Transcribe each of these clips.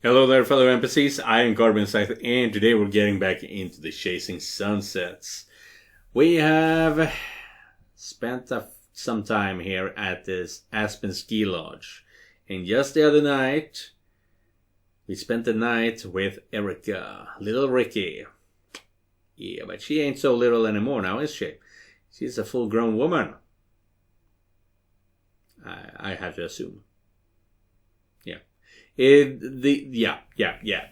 Hello there, fellow NPCs. I am Scythe, and today we're getting back into the Chasing Sunsets. We have spent some time here at this Aspen Ski Lodge, and just the other night, we spent the night with Erica, little Ricky. Yeah, but she ain't so little anymore now, is she? She's a full-grown woman. I have to assume.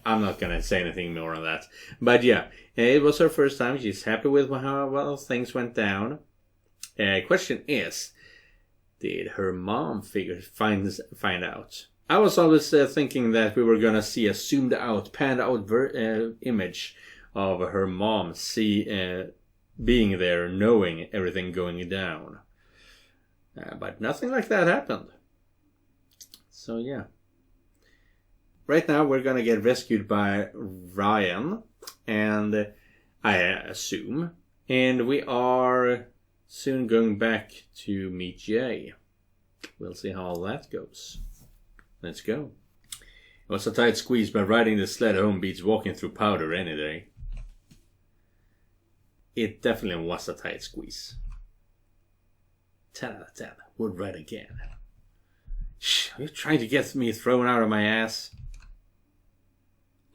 I'm not gonna say anything more on that. But yeah, it was her first time. She's happy with how well things went down. Question is, did her mom find out? I was always thinking that we were gonna see a zoomed out, panned out image of her mom being there, knowing everything going down. But nothing like that happened. So yeah. Right now we're gonna get rescued by Ryan, and I assume, and we are soon going back to meet Jay. We'll see how all that goes. Let's go. It was a tight squeeze, but riding the sled home beats walking through powder any day. It definitely was a tight squeeze. 10 out of 10. Would ride again. Shh, are you trying to get me thrown out of my ass?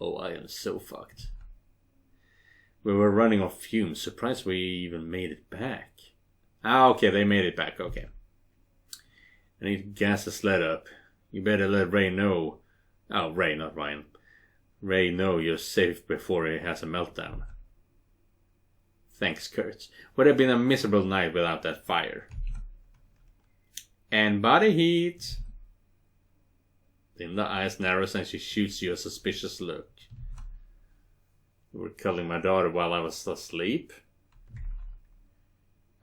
Oh, I am so fucked. We were running off fumes. Surprised we even made it back. Ah, okay, they made it back. Okay. I need to gas the sled up. You better let Ray know. Oh, Ray, not Ryan. Ray know you're safe before he has a meltdown. Thanks, Kurt. Would have been a miserable night without that fire. And body heat. Linda's eyes narrows and she shoots you a suspicious look. You were cuddling my daughter while I was asleep?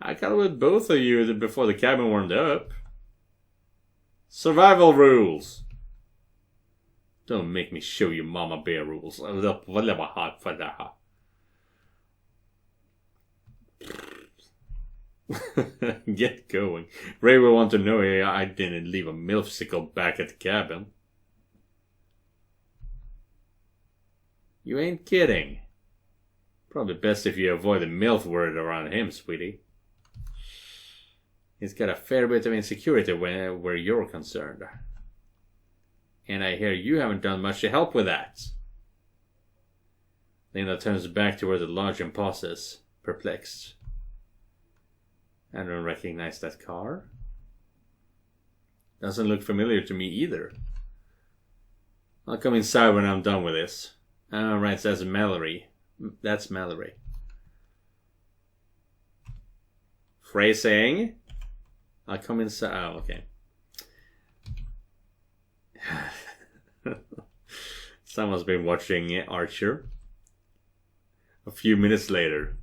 I cuddled with both of you before the cabin warmed up. Survival rules! Don't make me show you Mama Bear rules. Get going. Ray will want to know I didn't leave a milfsicle back at the cabin. You ain't kidding. Probably best if you avoid the MILF word around him, sweetie. He's got a fair bit of insecurity where you're concerned. And I hear you haven't done much to help with that. Linda turns back toward the lodge and pauses, perplexed. I don't recognize that car. Doesn't look familiar to me either. I'll come inside when I'm done with this. Alright, says Mallory. That's Mallory. Phrasing. I'll come inside. Oh, okay. Someone's been watching Archer. A few minutes later.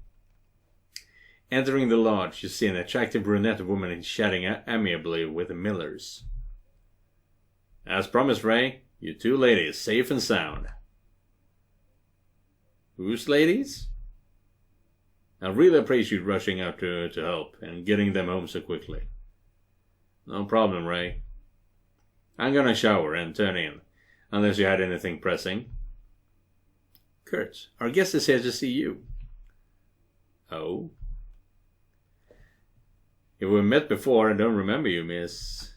Entering the lodge, you see an attractive brunette woman chatting amiably with the Millers. As promised, Ray, you two ladies, safe and sound. Whose ladies? I really appreciate you rushing out to help and getting them home so quickly. No problem, Ray. I'm gonna shower and turn in, unless you had anything pressing. Kurt, our guest is here to see you. Oh? If we met before, I don't remember you, Miss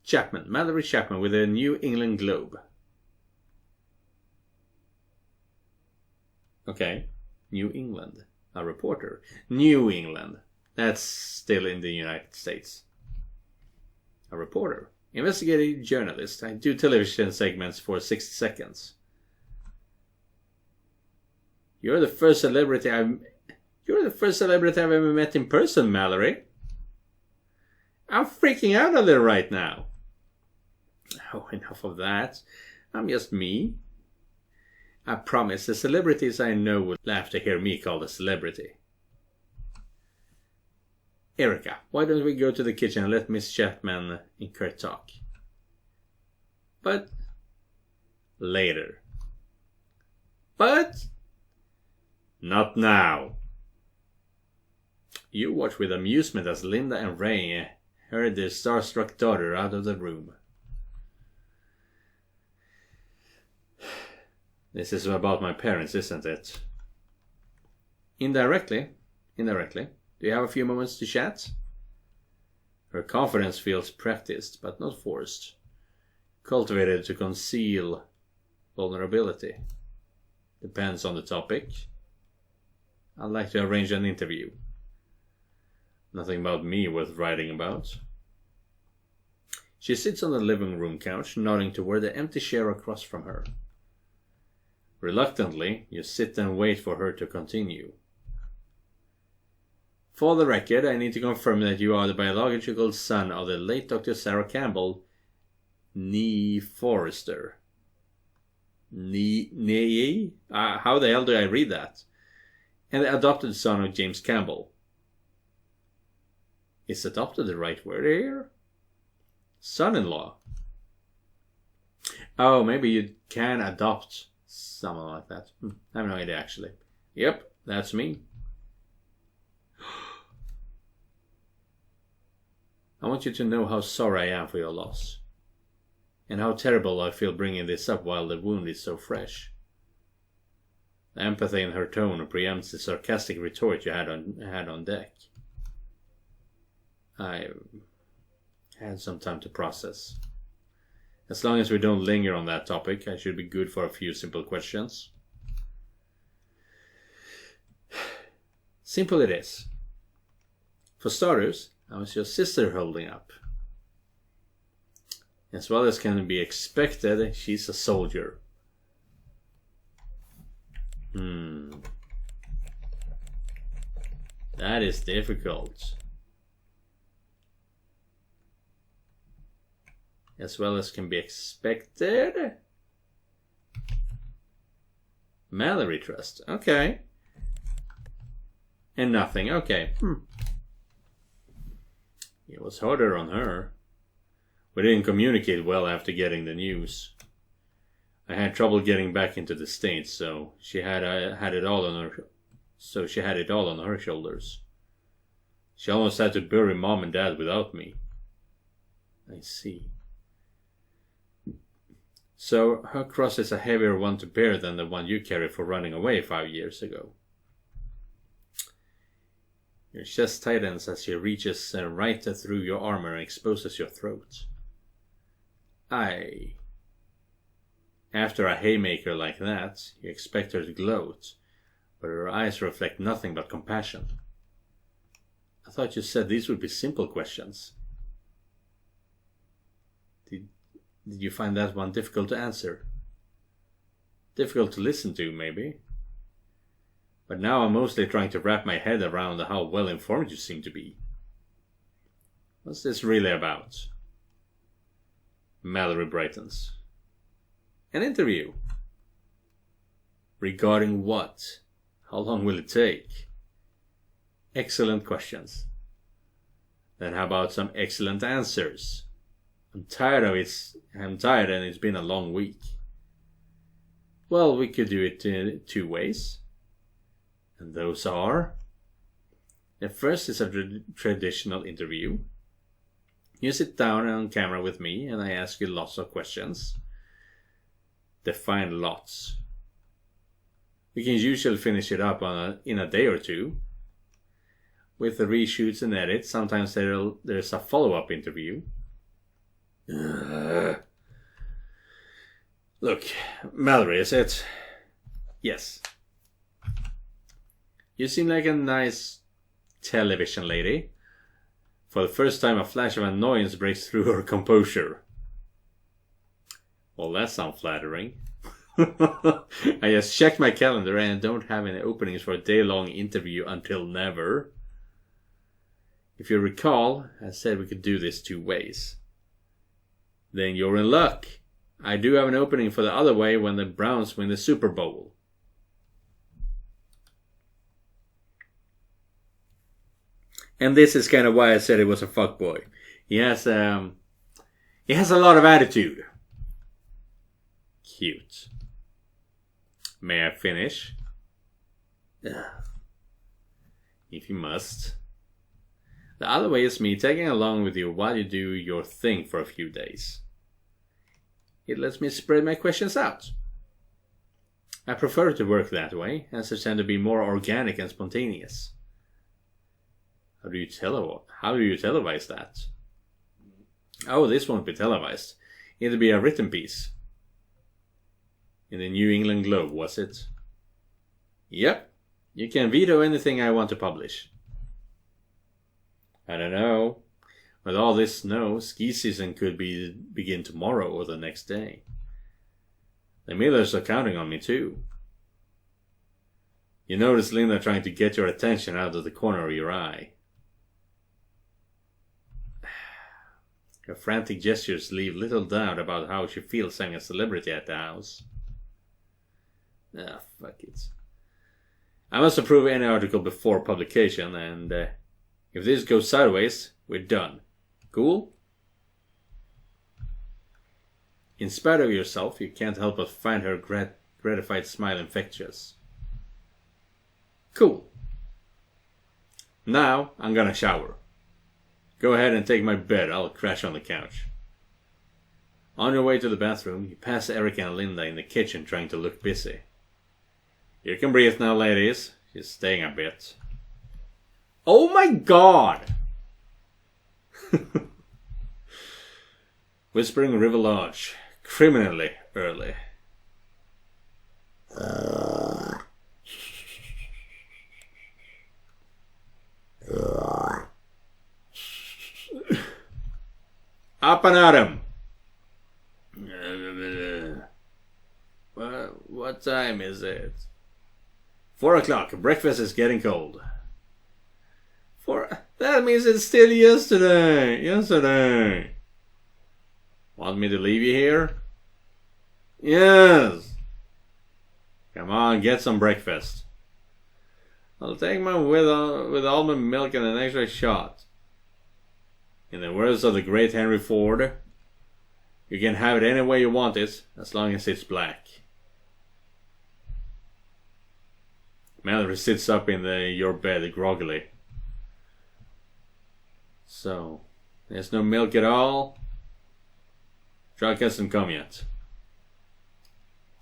Chapman, Mallory Chapman with the New England Globe. Okay, New England, a reporter. New England, that's still in the United States. A reporter, investigative journalist. I do television segments for 60 seconds. You're the first celebrity I've ever met in person, Mallory. I'm freaking out a little right now. Oh, enough of that. I'm just me. I promise the celebrities I know would laugh to hear me called a celebrity. Erica, why don't we go to the kitchen and let Miss Chapman and Kurt talk? But later. But not now. You watch with amusement as Linda and Ray herd their starstruck daughter out of the room. This is about my parents, isn't it? Indirectly. Do you have a few moments to chat? Her confidence feels practiced, but not forced. Cultivated to conceal vulnerability. Depends on the topic. I'd like to arrange an interview. Nothing about me worth writing about. She sits on the living room couch, nodding toward the empty chair across from her. Reluctantly, you sit and wait for her to continue. For the record, I need to confirm that you are the biological son of the late Dr. Sarah Campbell, Nee Forrester. Nee? How the hell do I read that? And the adopted son of James Campbell. Is adopted the right word here? Son-in-law. Oh, maybe you can adopt someone like that. I have no idea, actually. Yep, that's me. I want you to know how sorry I am for your loss. And how terrible I feel bringing this up while the wound is so fresh. The empathy in her tone preempts the sarcastic retort you had on deck. I had some time to process. As long as we don't linger on that topic, I should be good for a few simple questions. Simple it is. For starters, how is your sister holding up? As well as can be expected, she's a soldier. That is difficult. As well as can be expected. Mallory trust. Okay. And nothing. Okay. It was harder on her. We didn't communicate well after getting the news. I had trouble getting back into the States, so she had it all on her. So she had it all on her shoulders. She almost had to bury Mom and Dad without me. I see. So her cross is a heavier one to bear than the one you carried for running away 5 years ago. Your chest tightens as she reaches right through your armor and exposes your throat. After a haymaker like that, you expect her to gloat, but her eyes reflect nothing but compassion. I thought you said these would be simple questions. Did you find that one difficult to answer? Difficult to listen to, maybe? But now I'm mostly trying to wrap my head around how well informed you seem to be. What's this really about? Mallory brightens. An interview. Regarding what? How long will it take? Excellent questions. Then how about some excellent answers? I'm tired and it's been a long week. Well, we could do it in 2 ways. And those are... The first is a traditional interview. You sit down on camera with me and I ask you lots of questions. Define lots. We can usually finish it up in a day or 2. With the reshoots and edits, sometimes there's a follow-up interview. Look, Mallory, is it? Yes. You seem like a nice television lady. For the first time, a flash of annoyance breaks through her composure. Well, that sounds flattering. I just checked my calendar and don't have any openings for a day-long interview until never. If you recall, I said we could do this 2 ways. Then you're in luck. I do have an opening for the other way when the Browns win the Super Bowl. And this is kind of why I said it was a fuckboy. He has a lot of attitude. Cute. May I finish? If you must. The other way is me tagging along with you while you do your thing for a few days. It lets me spread my questions out. I prefer to work that way, as they tend to be more organic and spontaneous. How do you televise that? Oh, this won't be televised. It'll be a written piece. In the New England Globe, was it? Yep. You can veto anything I want to publish. I don't know. With all this snow, ski season could begin tomorrow or the next day. The Millers are counting on me too. You notice Linda trying to get your attention out of the corner of your eye. Her frantic gestures leave little doubt about how she feels having a celebrity at the house. Ah, fuck it. I must approve any article before publication, and if this goes sideways, we're done. Cool? In spite of yourself, you can't help but find her gratified smile infectious. Cool. Now, I'm gonna shower. Go ahead and take my bed, I'll crash on the couch. On your way to the bathroom, you pass Erica and Linda in the kitchen trying to look busy. You can breathe now, ladies. She's staying a bit. Oh my god! Whispering Rivellage. Criminally early. Up and at 'em! What time is it? 4 o'clock. Breakfast is getting cold. That means it's still yesterday. Want me to leave you here? Yes. Come on, get some breakfast. I'll take mine with almond milk and an extra shot. In the words of the great Henry Ford, you can have it any way you want it, as long as it's black. Mallory sits up in your bed groggily. So, there's no milk at all? Truck hasn't come yet.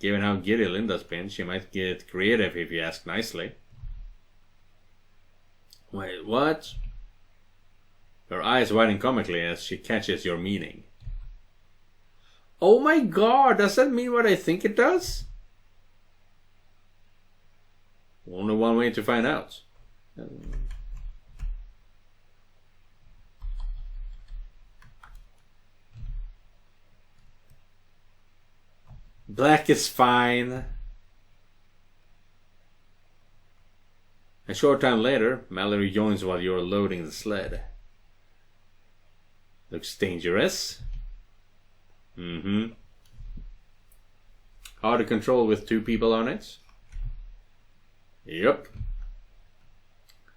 Given how giddy Linda's been, she might get creative if you ask nicely. Wait, what? Her eyes widen comically as she catches your meaning. Oh my god, does that mean what I think it does? Only one way to find out. Black is fine. A short time later, Mallory joins while you're loading the sled. Looks dangerous. Hard to control with 2 people on it. Yep.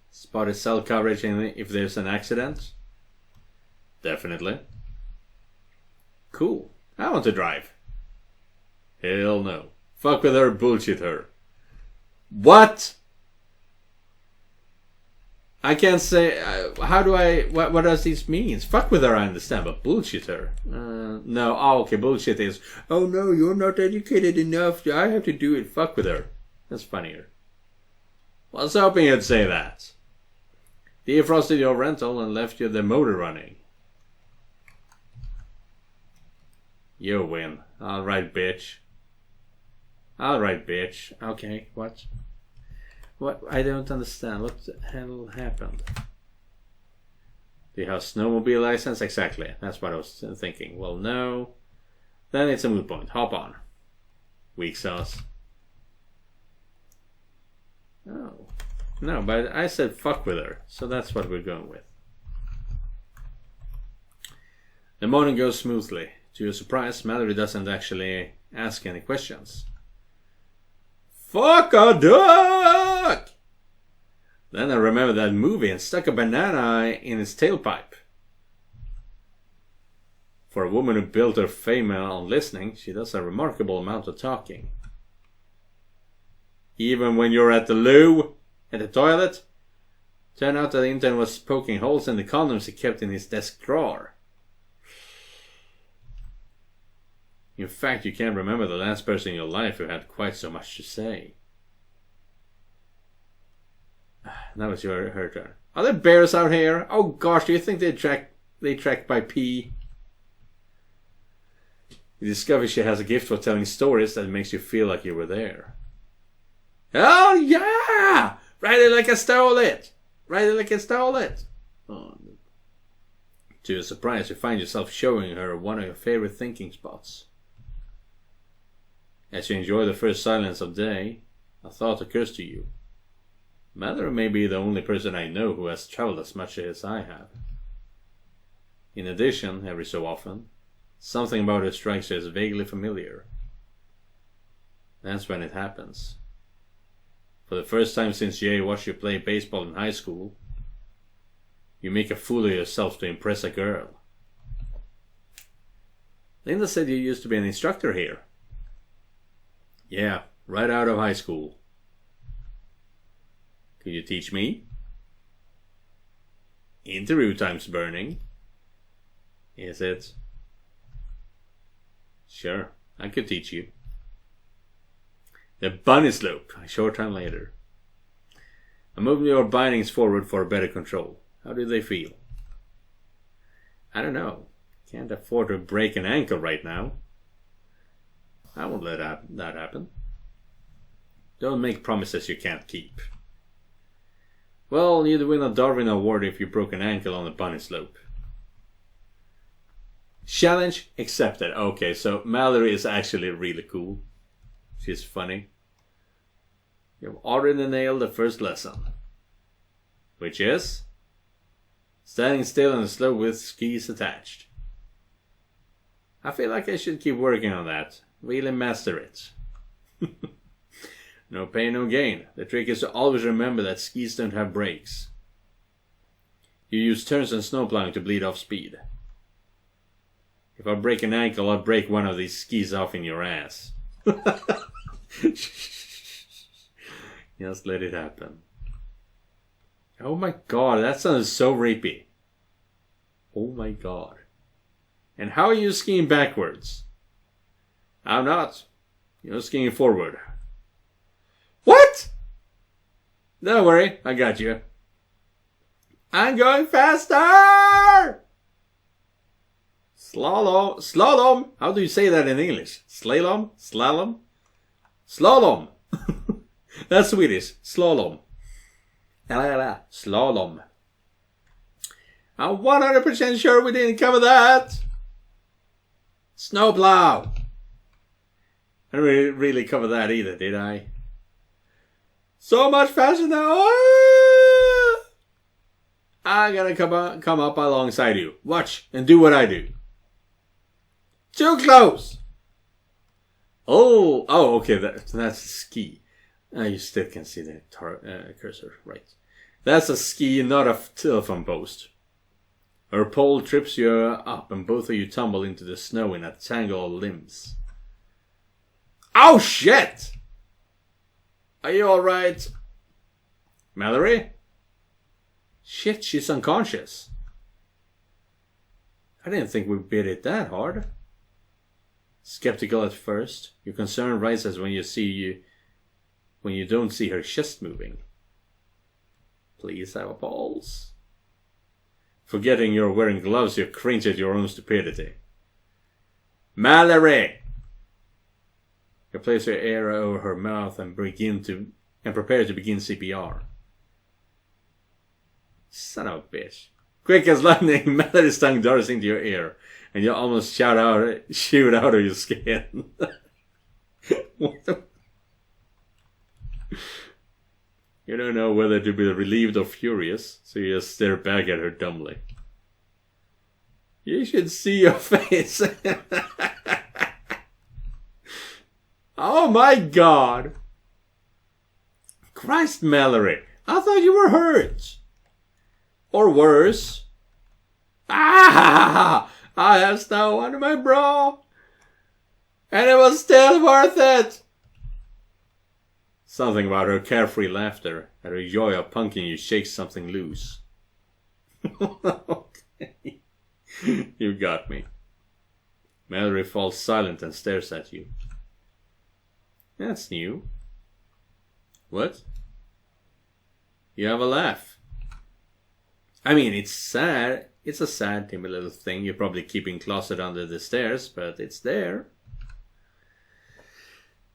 Spotted cell coverage if there's an accident. Definitely. Cool. I want to drive. Hell no. Fuck with her, bullshit her. What? I can't say. How do I? What does this mean? Fuck with her, I understand, but bullshit her. No. Oh, okay. Bullshit is. Oh no, you're not educated enough. I have to do it. Fuck with her. That's funnier. Was hoping you'd say that. Defrosted your rental and left you the motor running. You win. Alright, bitch. Okay, what? What? I don't understand. What the hell happened? Do you have snowmobile license? Exactly. That's what I was thinking. Well, no. Then it's a moot point. Hop on. Weak sauce. Oh. No, but I said fuck with her. So that's what we're going with. The morning goes smoothly. To your surprise, Mallory doesn't actually ask any questions. Fuck a duck! Then I remembered that movie and stuck a banana in his tailpipe. For a woman who built her fame on listening, she does a remarkable amount of talking. Even when you're at the loo, at the toilet? Turned out that the intern was poking holes in the condoms he kept in his desk drawer. In fact, you can't remember the last person in your life who had quite so much to say. That was her turn. Are there bears out here? Oh gosh, do you think they track by pee? You discover she has a gift for telling stories that makes you feel like you were there. Oh yeah! Write it like I stole it! Write it like I stole it! Oh. To your surprise, you find yourself showing her one of your favorite thinking spots. As you enjoy the first silence of day, a thought occurs to you. Mallory may be the only person I know who has traveled as much as I have. In addition, every so often, something about her strikes you as vaguely familiar. That's when it happens. For the first time since Jay watched you play baseball in high school, you make a fool of yourself to impress a girl. Linda said you used to be an instructor here. Yeah, right out of high school. Could you teach me? Interview time's burning. Is it? Sure, I could teach you. The bunny slope, a short time later. I'm moving your bindings forward for better control. How do they feel? I don't know. Can't afford to break an ankle right now. I won't let that happen. Don't make promises you can't keep. Well, you'd win a Darwin Award if you broke an ankle on the bunny slope. Challenge accepted. Okay, so Mallory is actually really cool. She's funny. You've already nailed the first lesson. Which is? Standing still on the slope with skis attached. I feel like I should keep working on that. Really master it. No pain, no gain. The trick is to always remember that skis don't have brakes. You use turns and snowplowing to bleed off speed. If I break an ankle, I'll break one of these skis off in your ass. Just let it happen. Oh my god, that sounds so rapey. Oh my god. And how are you skiing backwards? I'm not. You're skiing forward. What? Don't worry, I got you. I'm going faster! Slalom. How do you say that in English? Slalom? Slalom. That's Swedish. Slalom. Slalom. I'm 100% sure we didn't cover that. Snowplow. I didn't really cover that either, did I? So much faster now. I'm gonna come up alongside you. Watch and do what I do. Too close. Oh, okay. That's a ski. You still can see the cursor, right? That's a ski, not a telephone post. Her pole trips you up, and both of you tumble into the snow in a tangle of limbs. Oh shit! Are you alright? Mallory? Shit, she's unconscious. I didn't think we beat it that hard. Skeptical at first, your concern rises when you don't see her chest moving. Please have a pulse. Forgetting you're wearing gloves, you cringe at your own stupidity. Mallory! You place your ear over her mouth and prepare to begin CPR. Son of a bitch. Quick as lightning, Mallory's tongue darts into your ear, and you almost shoot out of your skin. What the... You don't know whether to be relieved or furious, so you just stare back at her dumbly. You should see your face. Oh my god! Christ, Mallory, I thought you were hurt. Or worse. Ah! I have snow under my bra. And it was still worth it. Something about her carefree laughter and her joy of punking you shakes something loose. Okay. You got me. Mallory falls silent and stares at you. That's new. What? You have a laugh. I mean, it's sad. It's a sad, timid little thing you're probably keeping closeted under the stairs, but it's there.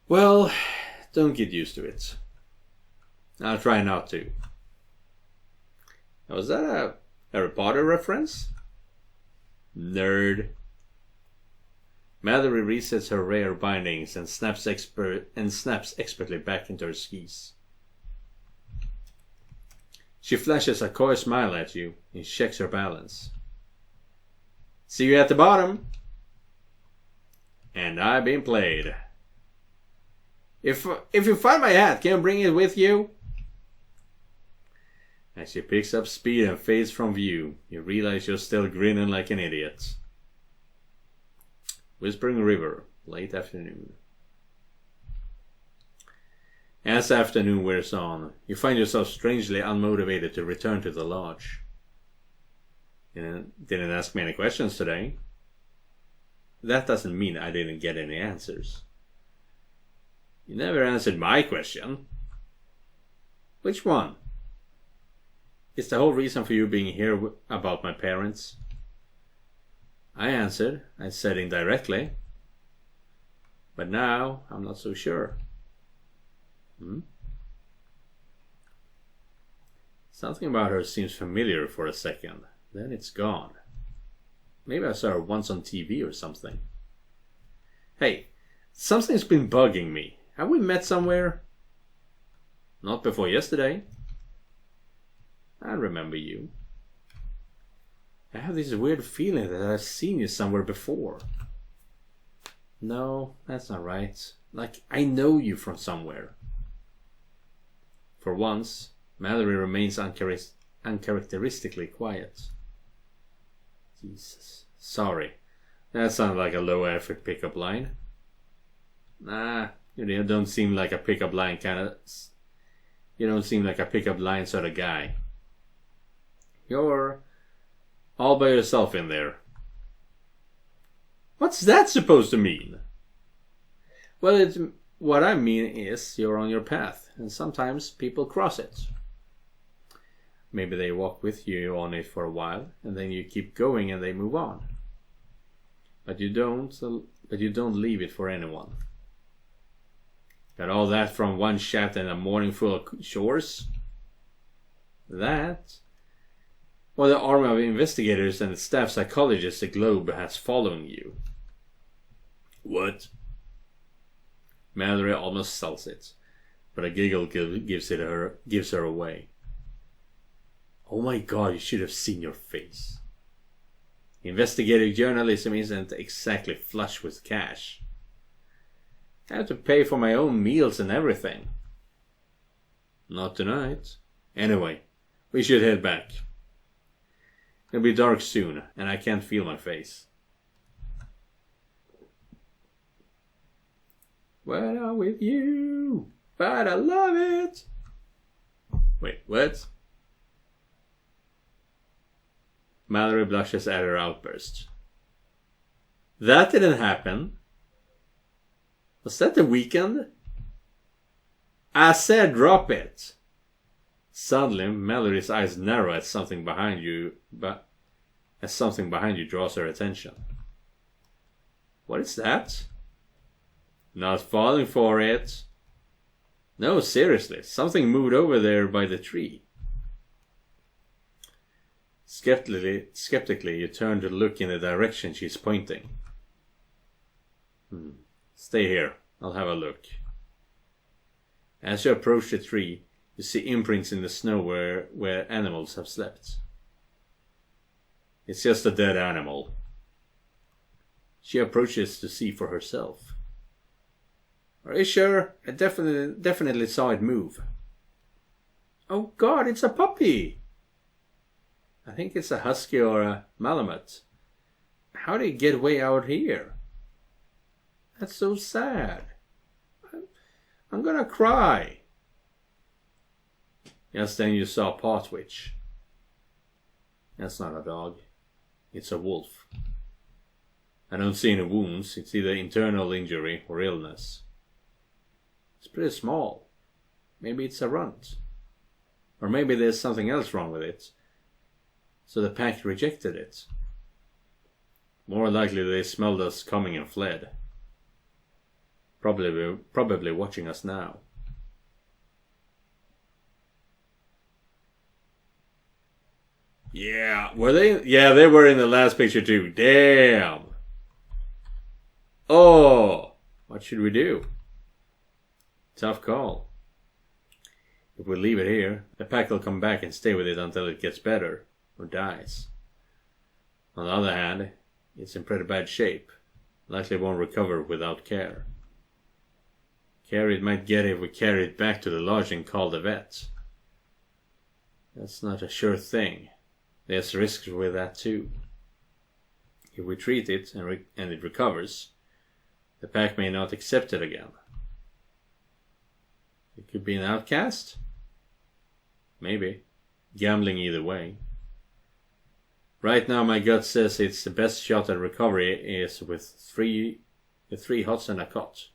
Well, don't get used to it. I'll try not to. Was that a Harry Potter reference? Nerd. Mallory resets her rare bindings and snaps expertly back into her skis. She flashes a coy smile at you and checks her balance. See you at the bottom. And I've been played. If you find my hat, can you bring it with you? As she picks up speed and fades from view, you realize you're still grinning like an idiot. Whispering River, late afternoon. As afternoon wears on, you find yourself strangely unmotivated to return to the lodge. You didn't ask me any questions today. That doesn't mean I didn't get any answers. You never answered my question. Which one? Is the whole reason for you being here about my parents? I answered. I said indirectly. But now, I'm not so sure. Something about her seems familiar for a second. Then it's gone. Maybe I saw her once on TV or something. Hey, something's been bugging me. Have we met somewhere? Not before yesterday. I remember you. I have this weird feeling that I've seen you somewhere before. No, that's not right. Like, I know you from somewhere. For once, Mallory remains uncharacteristically quiet. Jesus. Sorry. That sounded like a low-effort pickup line. Nah, you don't seem like a pickup line You don't seem like a pickup line sort of guy. You're all by yourself in there. What's that supposed to mean? Well, what I mean is you're on your path, and sometimes people cross it. Maybe they walk with you on it for a while, and then you keep going and they move on. But you don't leave it for anyone. Got all that from one shaft and a morning full of chores? That? Or the army of investigators and the staff psychologists the Globe has following you. What? Mallory almost sells it, but a giggle gives her away. Oh my god, you should have seen your face. Investigative journalism isn't exactly flush with cash. I have to pay for my own meals and everything. Not tonight. Anyway, we should head back. It'll be dark soon, and I can't feel my face. When I'm with you, but I love it. Wait, what? Mallory blushes at her outburst. That didn't happen. Was that the weekend? I said drop it. Suddenly, Mallory's eyes narrow at something behind you, but as something behind you draws her attention. What is that? Not falling for it. No, seriously, something moved over there by the tree. Skeptically, you turn to look in the direction she's pointing. Stay here, I'll have a look. As you approach the tree, you see imprints in the snow where animals have slept. It's just a dead animal. She approaches to see for herself. Are you sure? I definitely saw it move. Oh god, it's a puppy! I think it's a husky or a malamute. How did it get way out here? That's so sad. I'm gonna cry. Just then you saw a paw twitch. That's not a dog. It's a wolf. I don't see any wounds. It's either internal injury or illness. It's pretty small. Maybe it's a runt. Or maybe there's something else wrong with it. So the pack rejected it. More likely they smelled us coming and fled. Probably watching us now. Yeah, were they? Yeah, they were in the last picture too. Damn. Oh, what should we do? Tough call. If we leave it here, the pack will come back and stay with it until it gets better or dies. On the other hand, it's in pretty bad shape. Likely won't recover without care. Care it might get if we carry it back to the lodge and call the vet. That's not a sure thing. There's risks with that too. If we treat it and it recovers, the pack may not accept it again. It could be an outcast? Maybe. Gambling either way. Right now my gut says it's the best shot at recovery is with three hots and a cot.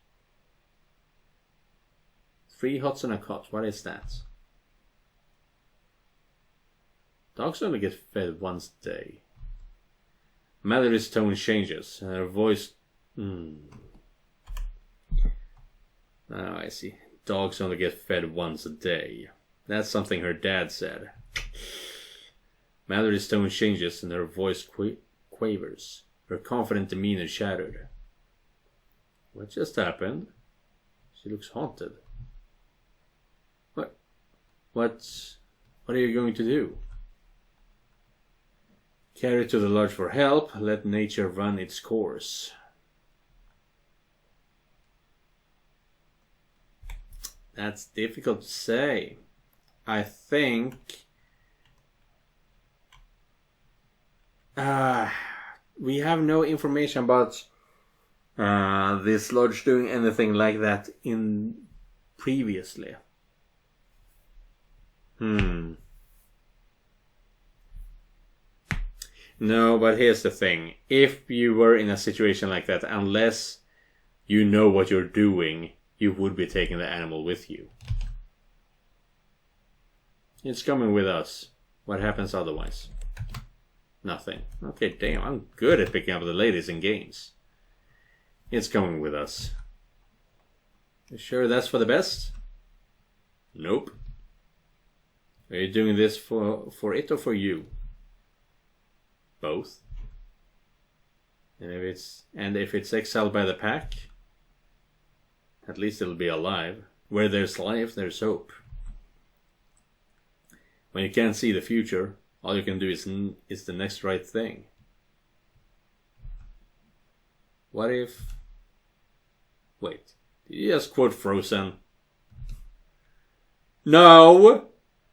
3 hots and a cot, what is that? Dogs only get fed once a day. Mallory's tone changes and her voice... Oh, I see. Dogs only get fed once a day. That's something her dad said. Mallory's tone changes and her voice quavers. Her confident demeanor shattered. What just happened? She looks haunted. What are you going to do? Carry it to the lodge for help. Let nature run its course. That's difficult to say. I think... we have no information about this lodge doing anything like that in previously. No, but here's the thing. If you were in a situation like that, unless you know what you're doing, you would be taking the animal with you. It's coming with us. What happens otherwise? Nothing. Okay, damn, I'm good at picking up the ladies in games. It's coming with us. You sure that's for the best? Nope. Are you doing this for it or for you? Both. And if it's exiled by the pack, at least it'll be alive. Where there's life, there's hope. When you can't see the future, all you can do is the next right thing. What if... Wait, did you just quote Frozen? No!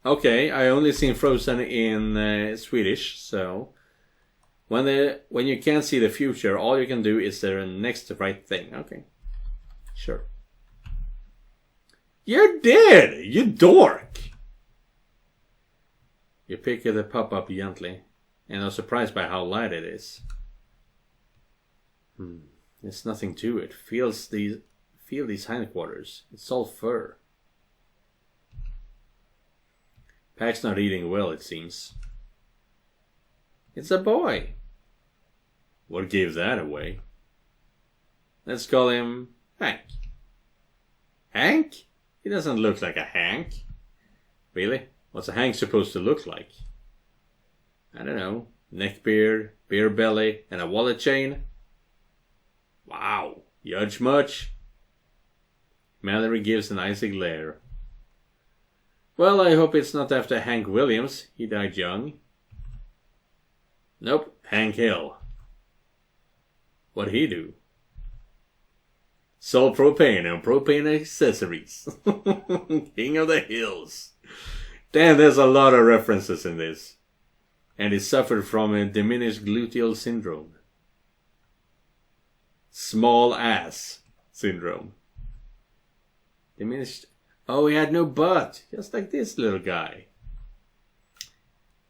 Okay, I only seen Frozen in Swedish, so... When you can't see the future, all you can do is the next right thing. Okay, sure. You're dead, you dork! You pick the pup up gently, and are surprised by how light it is. There's nothing to it. Feel these hindquarters. It's all fur. Pack's not eating well, it seems. It's a boy. What gave that away? Let's call him Hank. Hank? He doesn't look like a Hank. Really? What's a Hank supposed to look like? I don't know. Neckbeard, beer belly, and a wallet chain? Wow. Judge much? Mallory gives an icy glare. Well, I hope it's not after Hank Williams. He died young. Nope, Hank Hill. What'd he do? Sold propane and propane accessories. King of the Hills. Damn, there's a lot of references in this. And he suffered from a diminished gluteal syndrome. Small ass syndrome. Diminished... Oh, he had no butt. Just like this little guy.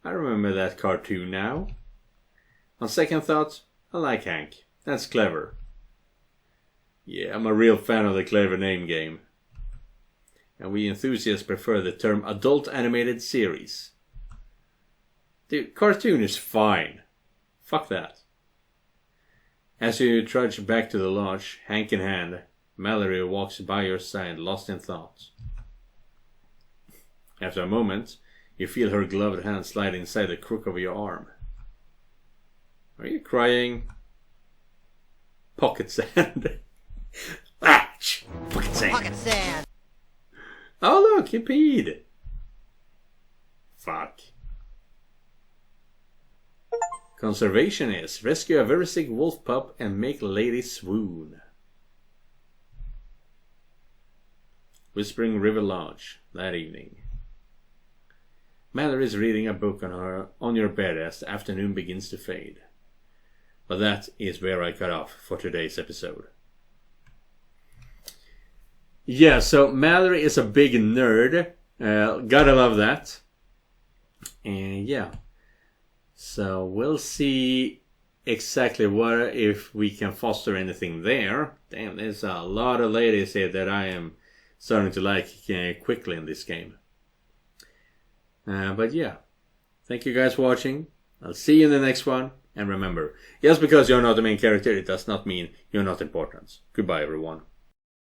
I remember that cartoon now. On second thought, I like Hank. That's clever. Yeah, I'm a real fan of the clever name game. And we enthusiasts prefer the term adult animated series. Dude, cartoon is fine. Fuck that. As you trudge back to the lodge, Hank in hand, Mallory walks by your side, lost in thought. After a moment, you feel her gloved hand slide inside the crook of your arm. Are you crying? Pocket sand. Pocket sand. Pocket sand. Oh look, you peed. Fuck. Conservationists rescue a very sick wolf pup and make lady swoon. Whispering River Lodge that evening. Mallory is reading a book on your bed as the afternoon begins to fade. But that is where I cut off for today's episode. Yeah, so Mallory is a big nerd. Gotta love that. And yeah. So we'll see exactly what if we can foster anything there. Damn, there's a lot of ladies here that I am starting to like quickly in this game. But yeah, thank you guys for watching. I'll see you in the next one. And remember, just because you're not the main character, it does not mean you're not important. Goodbye, everyone.